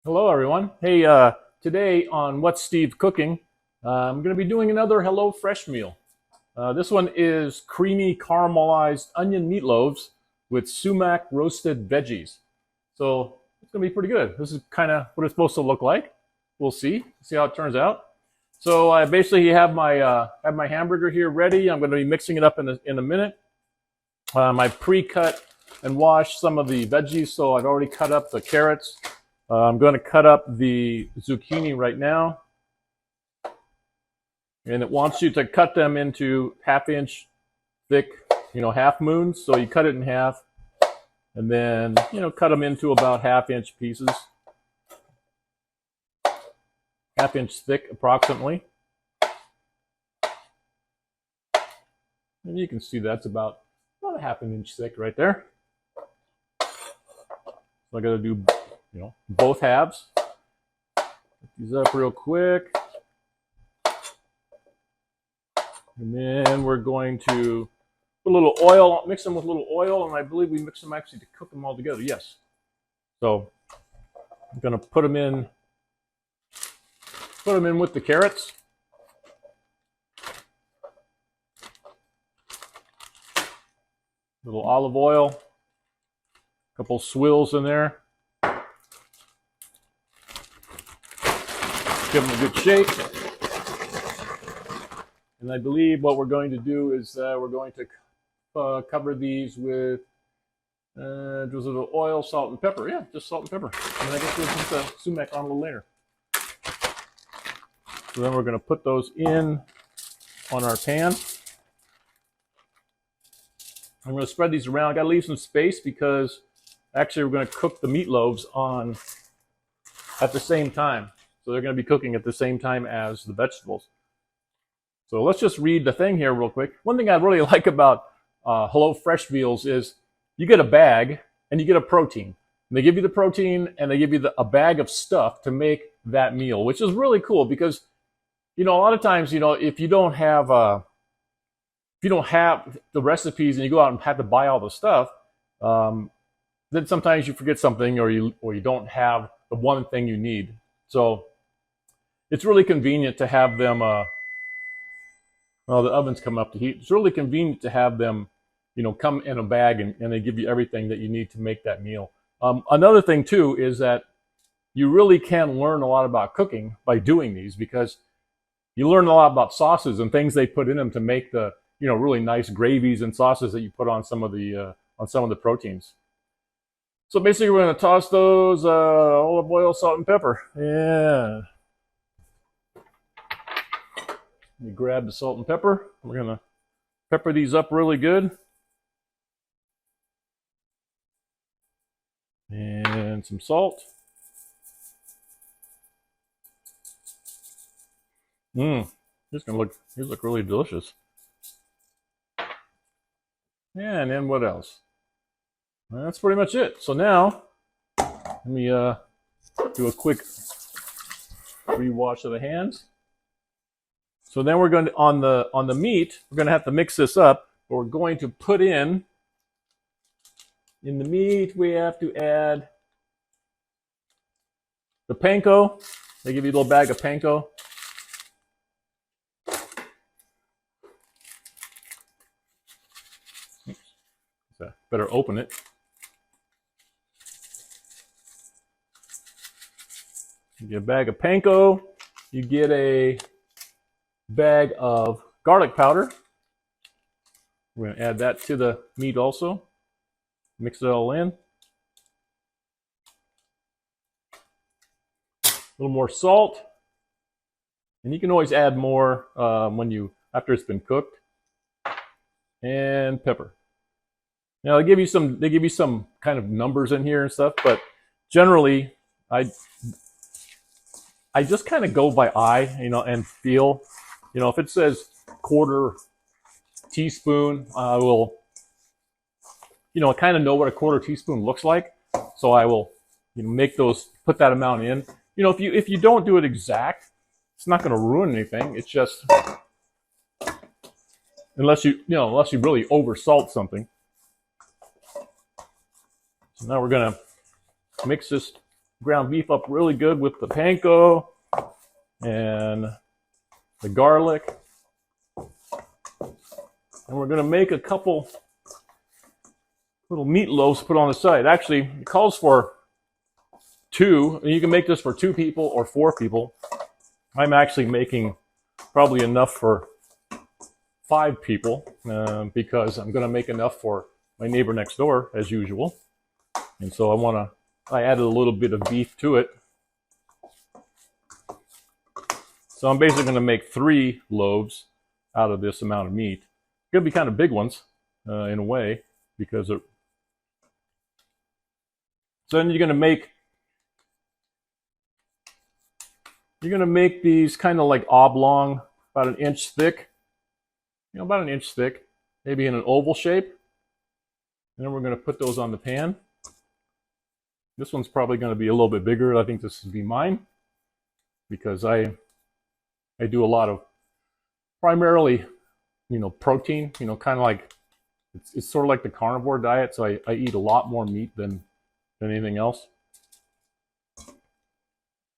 Hello, everyone. Hey, today on What's Steve Cooking, I'm going to be doing another Hello Fresh meal. This one is creamy caramelized onion meatloaves with sumac roasted veggies. So it's going to be pretty good. This is kind of what it's supposed to look like. We'll see how it turns out. So I basically have my hamburger here ready. I'm going to be mixing it up in a minute. I pre-cut and washed some of the veggies, so I've already cut up the carrots. I'm going to cut up the zucchini right now. And it wants you to cut them into half-inch thick, half moons. So you cut it in half and then, cut them into about half-inch pieces. Half-inch thick approximately. And you can see that's about a half an inch thick right there. So I got to do both halves. Put these up real quick. And then we're going to put a little oil, mix them with a little oil, and I believe we mix them actually to cook them all together. Yes. So I'm going to put them in with the carrots. A little olive oil, a couple swills in there. Give them a good shake. And I believe what we're going to do is we're going to cover these with just a little oil, salt, and pepper. Yeah, just salt and pepper. And I guess we'll put the sumac on a little later. So then we're going to put those in on our pan. I'm going to spread these around. I got to leave some space because actually we're going to cook the meatloaves on at the same time. So they're going to be cooking at the same time as the vegetables. So let's just read the thing here real quick. One thing I really like about Hello Fresh meals is you get a bag and you get a protein. And they give you the protein and they give you a bag of stuff to make that meal, which is really cool because, a lot of times, if you don't have the recipes and you go out and have to buy all the stuff, then sometimes you forget something or you don't have the one thing you need. So it's really convenient to have them. Well, the oven's come up to heat. It's really convenient to have them, come in a bag and they give you everything that you need to make that meal. Another thing too is that you really can learn a lot about cooking by doing these because you learn a lot about sauces and things they put in them to make the really nice gravies and sauces that you put on some of the proteins. So basically, we're going to toss those olive oil, salt, and pepper. Yeah. Let me grab the salt and pepper. We're going to pepper these up really good. And some salt. These look really delicious. And then what else? That's pretty much it. So now, let me do a quick rewash of the hands. So then we're going to, on the meat, we're going to have to mix this up. But we're going to put in the meat, we have to add the panko. They give you a little bag of panko. So better open it. You get a bag of panko. You get a bag of garlic powder. We're going to add that to the meat also. Mix it all in. A little more salt. And you can always add more after it's been cooked. And pepper. Now they give you some kind of numbers in here and stuff, but generally I just kind of go by eye, and feel. If it says quarter teaspoon, I will, kind of know what a quarter teaspoon looks like. So I will, put that amount in. If you don't do it exact, it's not going to ruin anything. It's just, unless you really over salt something. So now we're going to mix this ground beef up really good with the panko and the garlic. And we're going to make a couple little meatloaves to put on the side. Actually, it calls for 2. And you can make this for 2 people or 4 people. I'm actually making probably enough for 5 people because I'm going to make enough for my neighbor next door as usual. And so I added a little bit of beef to it. So I'm basically going to make 3 loaves out of this amount of meat. Going to be kind of big ones in a way because so then you're going to make these kind of like oblong, about an inch thick, about an inch thick, maybe in an oval shape. And then we're going to put those on the pan. This one's probably going to be a little bit bigger. I think this would be mine because I do a lot of primarily, protein, kind of like it's sort of like the carnivore diet. So I eat a lot more meat than anything else.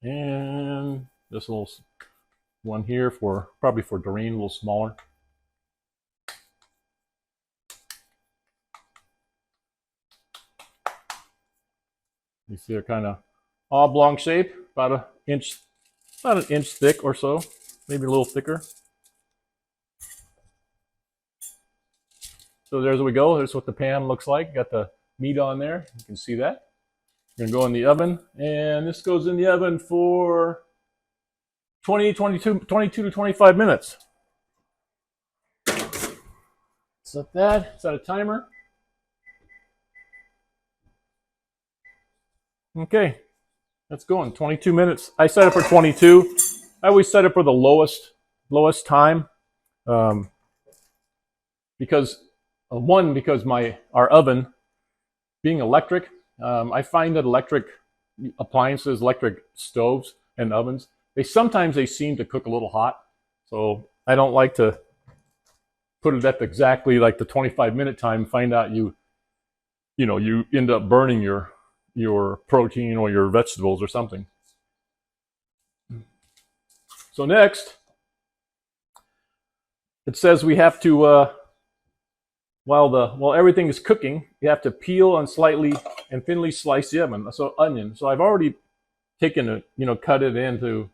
And this little one here probably for Doreen, a little smaller. You see they're kind of oblong shape, about an inch thick or so, maybe a little thicker. So there's we go. There's what the pan looks like. Got the meat on there. You can see that. We're going to go in the oven, and this goes in the oven for 22 to 25 minutes. Set that. Set a timer. Okay, that's going. 22 minutes. I set it for 22. I always set it for the lowest time because our oven being electric, I find that electric appliances, electric stoves and ovens, sometimes they seem to cook a little hot. So I don't like to put it at exactly like the 25-minute time. Find out you end up burning your protein or your vegetables or something. So next, it says we have to while everything is cooking, you have to peel and thinly slice the onion. So I've already taken it, cut it into,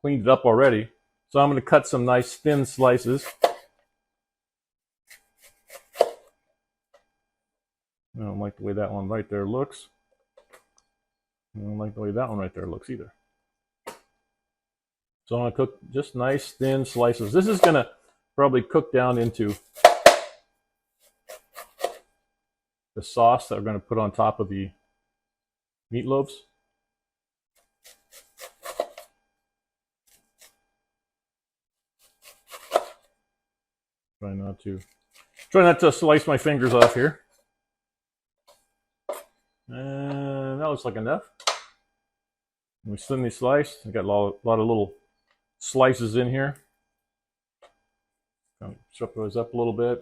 cleaned it up already. So I'm going to cut some nice thin slices. I don't like the way that one right there looks. I don't like the way that one right there looks either. So I'm going to cook just nice thin slices. This is going to probably cook down into the sauce that we're going to put on top of the meatloaves. Try not to slice my fingers off here. And that looks like enough. We thinly sliced. I got a lot of little slices in here. Chop those up a little bit.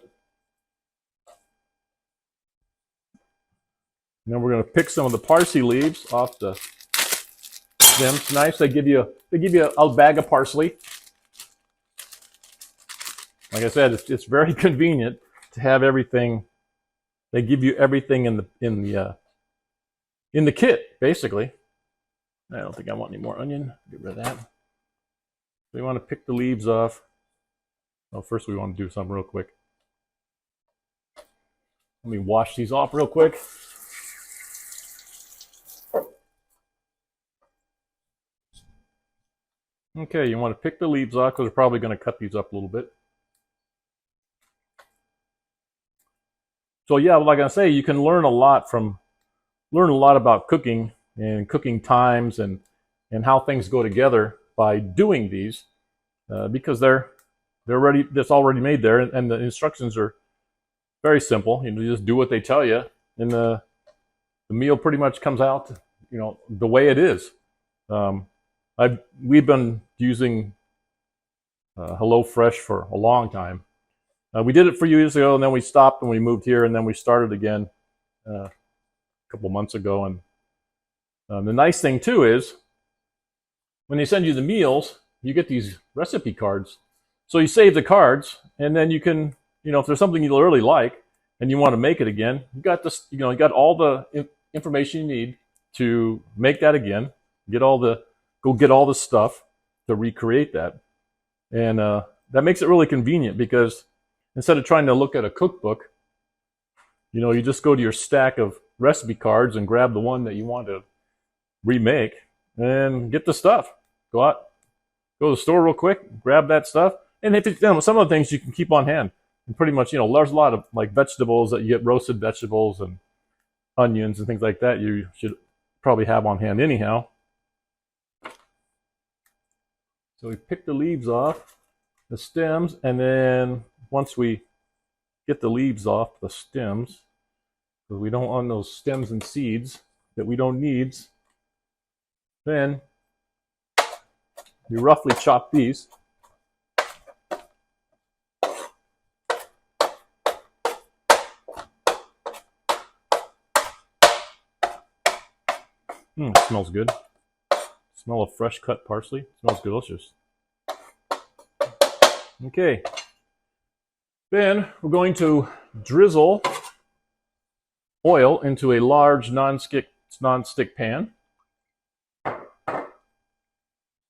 And then we're going to pick some of the parsley leaves off the stems. Nice. They give you a bag of parsley. Like I said, it's very convenient to have everything. They give you everything in the kit, basically. I don't think I want any more onion. Get rid of that. We want to pick the leaves off. Oh, first we want to do something real quick. Let me wash these off real quick. Okay, you want to pick the leaves off because we're probably going to cut these up a little bit. So yeah, like I say, you can learn a lot about cooking and cooking times and how things go together by doing these because it's already made there, and the instructions are very simple. You just do what they tell you, and the meal pretty much comes out, the way it is. We've been using HelloFresh for a long time. We did it for years ago, and then we stopped when we moved here, and then we started again a couple months ago. And The nice thing too is when they send you the meals, you get these recipe cards. So you save the cards, and then you can, if there's something you really like and you want to make it again, you got this, you got all the information you need to make that again. Go get all the stuff to recreate that, and that makes it really convenient because instead of trying to look at a cookbook, you just go to your stack of recipe cards and grab the one that you want to remake and get the stuff. Go to the store real quick, grab that stuff, and if some of the things you can keep on hand. And pretty much, there's a lot of like vegetables that you get, roasted vegetables and onions and things like that. You should probably have on hand anyhow. So we pick the leaves off, the stems, and then once we get the leaves off the stems, because we don't want those stems and seeds that we don't need, then we roughly chop these. It smells good. Smell of fresh cut parsley. It smells delicious. Okay. Then we're going to drizzle oil into a large non-stick pan.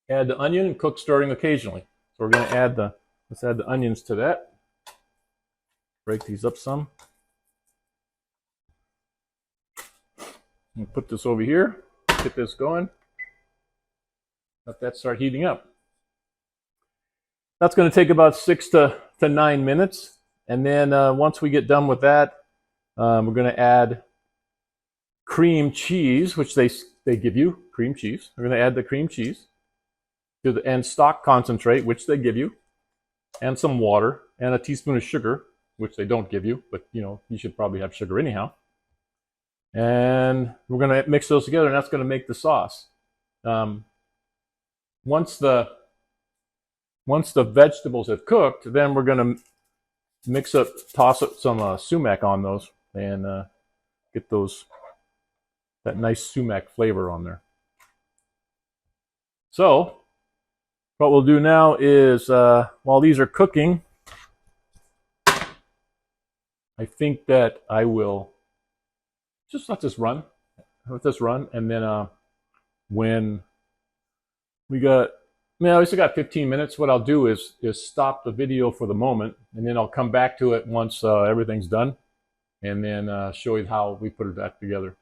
Add the onion and cook, stirring occasionally. So we're going to let's add the onions to that. Break these up some. And put this over here. Get this going. Let that start heating up. That's going to take about 6 to 9 minutes. And then once we get done with that, we're going to add cream cheese, which they give you, cream cheese. We're going to add the cream cheese and stock concentrate, which they give you, and some water, and a teaspoon of sugar, which they don't give you, but you should probably have sugar anyhow. And we're going to mix those together, and that's going to make the sauce. Once the vegetables have cooked, then we're going to toss some sumac on those, and get that nice sumac flavor on there. So what we'll do now is, while these are cooking, I think that I will just let this run. And then when we still got 15 minutes. What I'll do is stop the video for the moment, and then I'll come back to it once everything's done, and then show you how we put that together.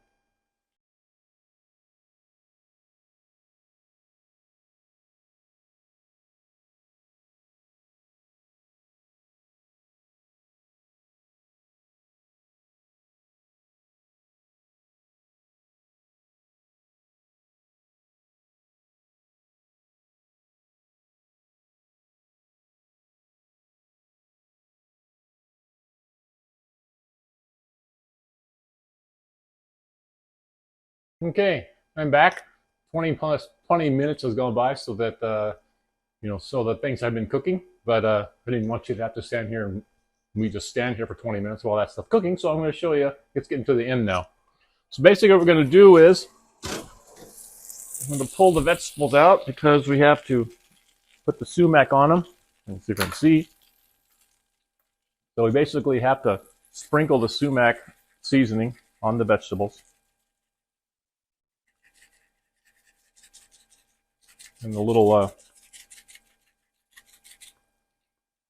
Okay, I'm back. 20 minutes has gone by, so that so the things have been cooking. But I didn't want you to have to stand here and we just stand here for 20 minutes while that stuff cooking. So I'm going to show you. It's getting to the end now. So basically, what we're going to do is I'm going to pull the vegetables out because we have to put the sumac on them. Let's see if you can see. So we basically have to sprinkle the sumac seasoning on the vegetables. And the little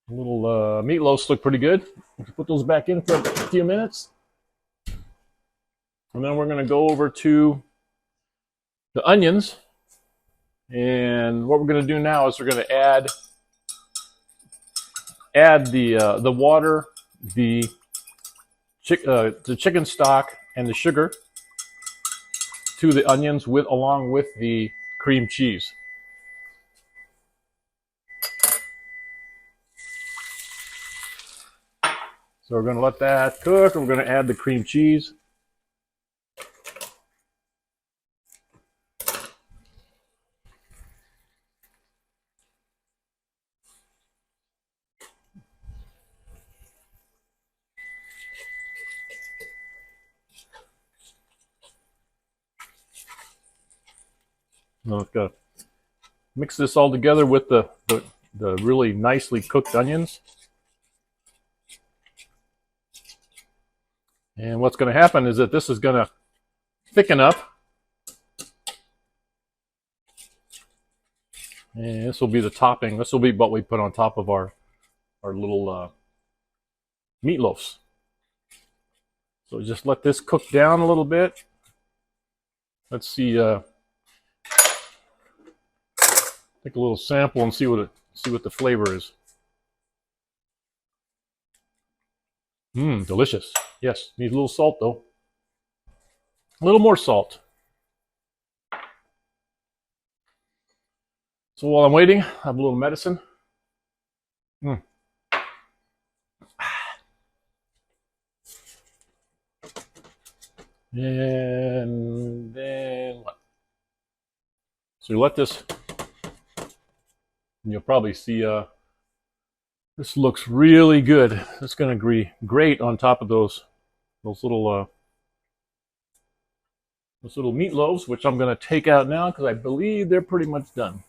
meatloaves look pretty good. Put those back in for a few minutes. And then we're going to go over to the onions. And what we're going to do now is we're going to add the water, the chicken stock, and the sugar to the onions along with the cream cheese. So we're going to let that cook, and we're going to add the cream cheese. Now I've got to mix this all together with the really nicely cooked onions. And what's going to happen is that this is going to thicken up. And this will be the topping. This will be what we put on top of our little meatloafs. So just let this cook down a little bit. Let's see. Take a little sample and see what the flavor is. Delicious. Yes, needs a little salt though. A little more salt. So while I'm waiting, I have a little medicine. And then what? So you let this, and you'll probably see this looks really good. It's going to be great on top of those little meatloaves, which I'm going to take out now because I believe they're pretty much done.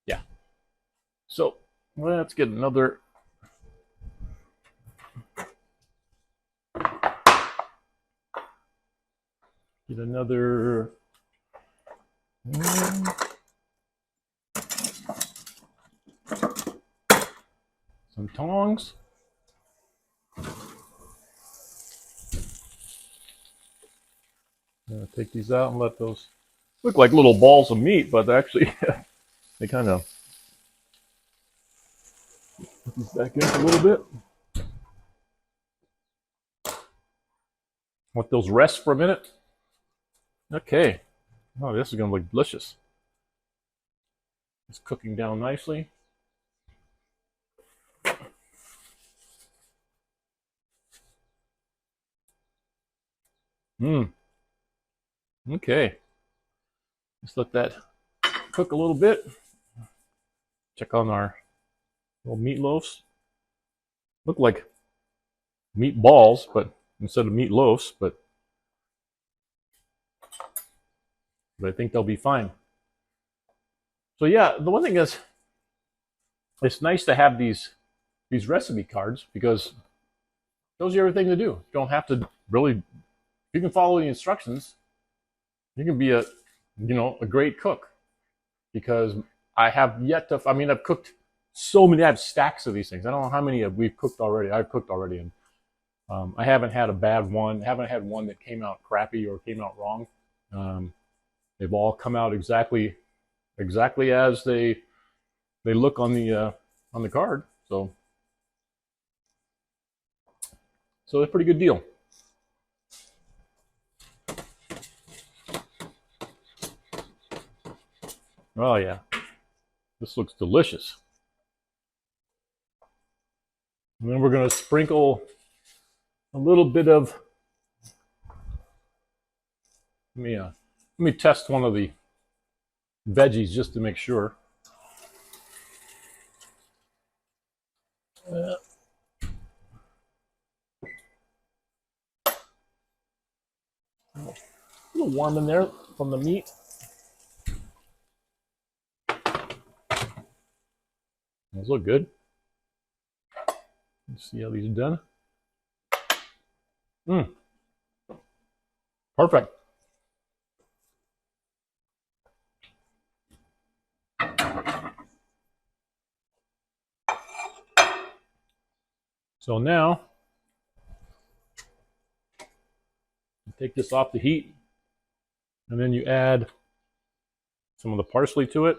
Yeah. So let's get another. Get another. Some tongs. Take these out and let those look like little balls of meat, but actually they kind of put these back in a little bit. Let those rest for a minute. Okay. Oh, this is going to look delicious. It's cooking down nicely. Okay. Just let that cook a little bit. Check on our little meatloaves. Look like meatballs, but instead of meatloaves, but I think they'll be fine. So yeah, the one thing is, it's nice to have these recipe cards because it shows you everything to do. You don't have to really. You can follow the instructions. You can be a great cook because I have yet to. I mean, I've cooked so many. I have stacks of these things. I don't know how many we've cooked already. I've cooked already, and I haven't had a bad one. I haven't had one that came out crappy or came out wrong. They've all come out exactly as they look on the card. So they're a pretty good deal. Oh yeah, this looks delicious. And then we're going to sprinkle a little bit of. Let me test one of the veggies just to make sure. A little warm in there from the meat. Those look good. Let's see how these are done. Perfect. So now, you take this off the heat, and then you add some of the parsley to it.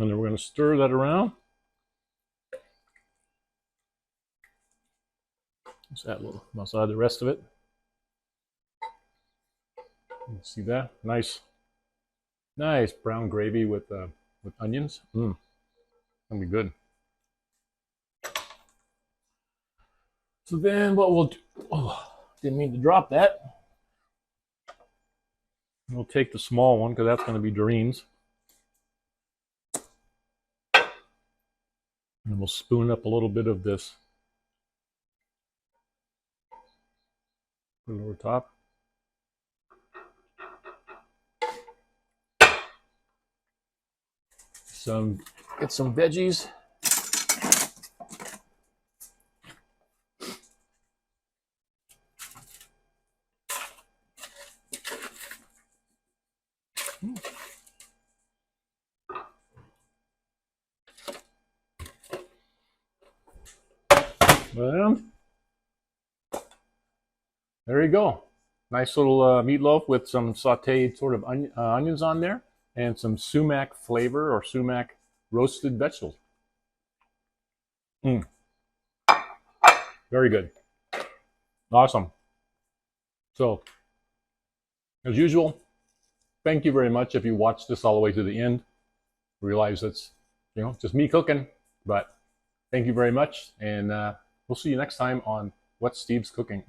And then we're going to stir that around. Just add a little, also add the rest of it. You see that? Nice brown gravy with onions. That'll be good. So then what we'll do, didn't mean to drop that. We'll take the small one because that's going to be Doreen's. And we'll spoon up a little bit of this Put it over top. Get some veggies. And there you go. Nice little meatloaf with some sauteed sort of onions on there and some sumac flavor or sumac roasted vegetables. Very good. Awesome. So, as usual, thank you very much if you watched this all the way to the end. Realize it's, just me cooking, but thank you very much, and we'll see you next time on What's Steve Cooking.